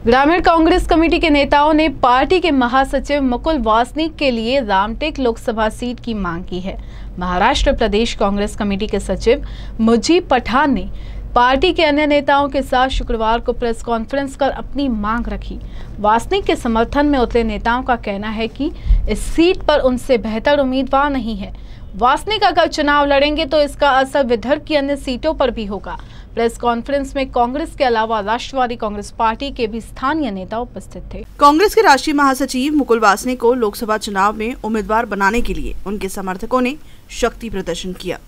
ग्रामीण कांग्रेस कमेटी के नेताओं ने पार्टी के महासचिव मुकुल वासनिक के लिए रामटेक लोकसभा सीट की मांग की है। महाराष्ट्र प्रदेश कांग्रेस कमेटी के सचिव मुजीब पठान ने पार्टी के अन्य नेताओं के साथ शुक्रवार को प्रेस कॉन्फ्रेंस कर अपनी मांग रखी। वासनिक के समर्थन में उतरे नेताओं का कहना है कि इस सीट पर उनसे बेहतर उम्मीदवार नहीं है। वासनिक अगर चुनाव लड़ेंगे तो इसका असर विदर्भ की अन्य सीटों पर भी होगा। प्रेस कॉन्फ्रेंस में कांग्रेस के अलावा राष्ट्रवादी कांग्रेस पार्टी के भी स्थानीय नेता उपस्थित थे। कांग्रेस के राष्ट्रीय महासचिव मुकुल वासनिक को लोकसभा चुनाव में उम्मीदवार बनाने के लिए उनके समर्थकों ने शक्ति प्रदर्शन किया।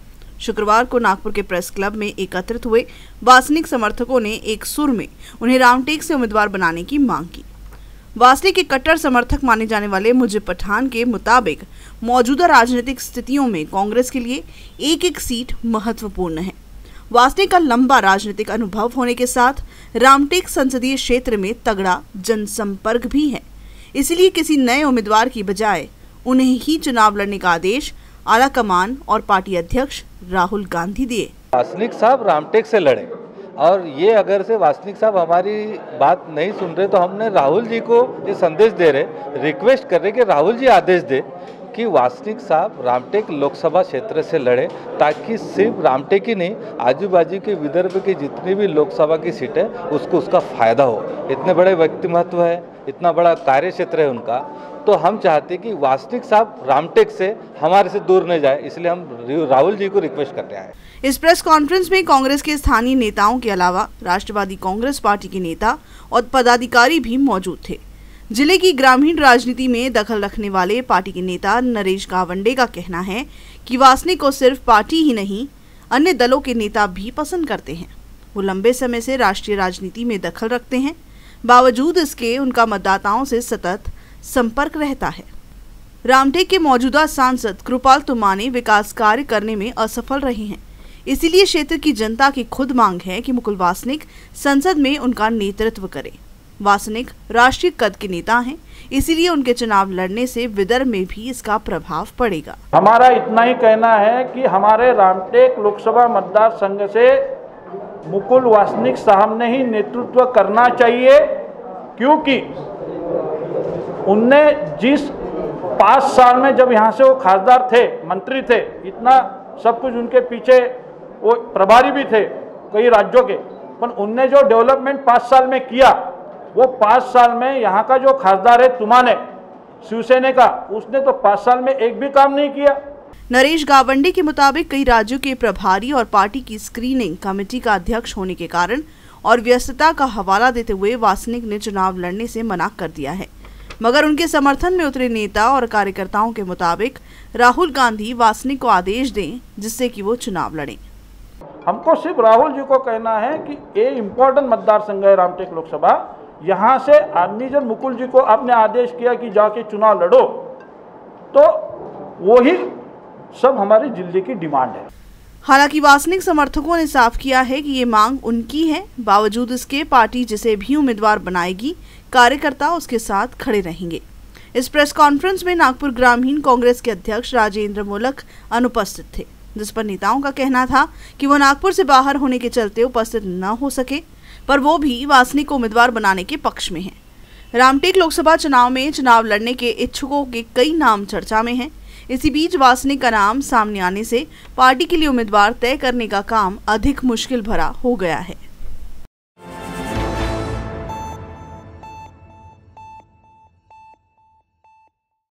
शुक्रवार को नागपुर के प्रेस क्लब में एकत्रित हुए वासनिक समर्थकों ने एक सुर में उन्हें रामटेक से उम्मीदवार बनाने की मांग की। वासनिक के कट्टर समर्थक माने जाने वाले मुजीब पठान के मुताबिक मौजूदा राजनीतिक स्थितियों में कांग्रेस के लिए एक एक सीट महत्वपूर्ण है। वासनिक का लंबा राजनीतिक अनुभव होने के साथ रामटेक संसदीय क्षेत्र में तगड़ा जनसंपर्क भी है, इसलिए किसी नए उम्मीदवार की बजाय उन्हें ही चुनाव लड़ने का आदेश आला कमान और पार्टी अध्यक्ष राहुल गांधी दिए। वासनिक साहब रामटेक से लड़े और ये अगर से वासनिक साहब हमारी बात नहीं सुन रहे तो हमने राहुल जी को ये संदेश दे रहे, रिक्वेस्ट कर रहे कि राहुल जी आदेश दे कि वासनिक साहब रामटेक लोकसभा क्षेत्र से लड़े, ताकि सिर्फ रामटेक ही नहीं आजू बाजू के विदर्भ की जितनी भी लोकसभा की सीट है उसको उसका फायदा हो। इतने बड़े व्यक्तिमत्व है, इतना बड़ा कार्य क्षेत्र है उनका, तो हम चाहते कि वासनिक साहब रामटेक से हमारे से दूर न जाए, इसलिए हम राहुल जी को रिक्वेस्ट करते हैं। इस प्रेस कॉन्फ्रेंस में कांग्रेस के स्थानीय नेताओं के अलावा राष्ट्रवादी कांग्रेस पार्टी के नेता और पदाधिकारी भी मौजूद थे। जिले की ग्रामीण राजनीति में दखल रखने वाले पार्टी के नेता नरेश गावंडे का कहना है कि वासनिक को सिर्फ पार्टी ही नहीं अन्य दलों के नेता भी पसंद करते हैं। वो लंबे समय से राष्ट्रीय राजनीति में दखल रखते हैं, बावजूद इसके उनका मतदाताओं से सतत संपर्क रहता है। रामटेक के मौजूदा सांसद कृपाल तुमाने विकास कार्य करने में असफल रहे हैं, इसीलिए क्षेत्र की जनता की खुद मांग है कि मुकुल वासनिक संसद में उनका नेतृत्व करे। वासनिक राष्ट्रीय कद के नेता हैं, इसीलिए उनके चुनाव लड़ने से विदर्भ में भी इसका प्रभाव पड़ेगा। हमारा इतना ही कहना है कि हमारे रामटेक लोकसभा मतदार संघ से मुकुल वासनिक साहब ने ही नेतृत्व करना चाहिए, क्योंकि उनने जिस 5 साल में जब यहाँ से वो खासदार थे, मंत्री थे, इतना सब कुछ उनके पीछे, वो प्रभारी भी थे कई राज्यों के, पर उनने जो डेवलपमेंट 5 साल में किया, वो 5 साल में यहाँ का जो खासदार है तुमाने शिवसेना का, उसने तो 5 साल में एक भी काम नहीं किया। नरेश गावंडे के मुताबिक कई राज्यों के प्रभारी और पार्टी की स्क्रीनिंग कमेटी का अध्यक्ष होने के कारण और व्यस्तता का हवाला देते हुए वासनिक ने चुनाव लड़ने से मना कर दिया है, मगर उनके समर्थन में उतरे नेता और कार्यकर्ताओं के मुताबिक राहुल गांधी वासनिक को आदेश दें जिससे कि वो चुनाव लड़ें। हमको सिर्फ राहुल जी को कहना है कि ये इम्पोर्टेंट मतदार संघ है रामटेक लोकसभा, यहाँ से आदमी जब मुकुल जी को आपने आदेश किया कि जाके चुनाव लड़ो, तो वही सब हमारी जिले की डिमांड है। हालांकि वासनिक समर्थकों ने साफ किया है कि ये मांग उनकी है, बावजूद इसके पार्टी जिसे भी उम्मीदवार बनाएगी कार्यकर्ता उसके साथ खड़े रहेंगे। इस प्रेस कॉन्फ्रेंस में नागपुर ग्रामीण कांग्रेस के अध्यक्ष राजेंद्र मोलक अनुपस्थित थे, जिस पर नेताओं का कहना था कि वो नागपुर से बाहर होने के चलते उपस्थित न हो सके, पर वो भी वासनिक को उम्मीदवार बनाने के पक्ष में हैं। रामटेक लोकसभा चुनाव में चुनाव लड़ने के इच्छुकों के कई नाम चर्चा में हैं। इसी बीच वासनिक का नाम सामने आने से पार्टी के लिए उम्मीदवार तय करने का काम अधिक मुश्किल भरा हो गया है।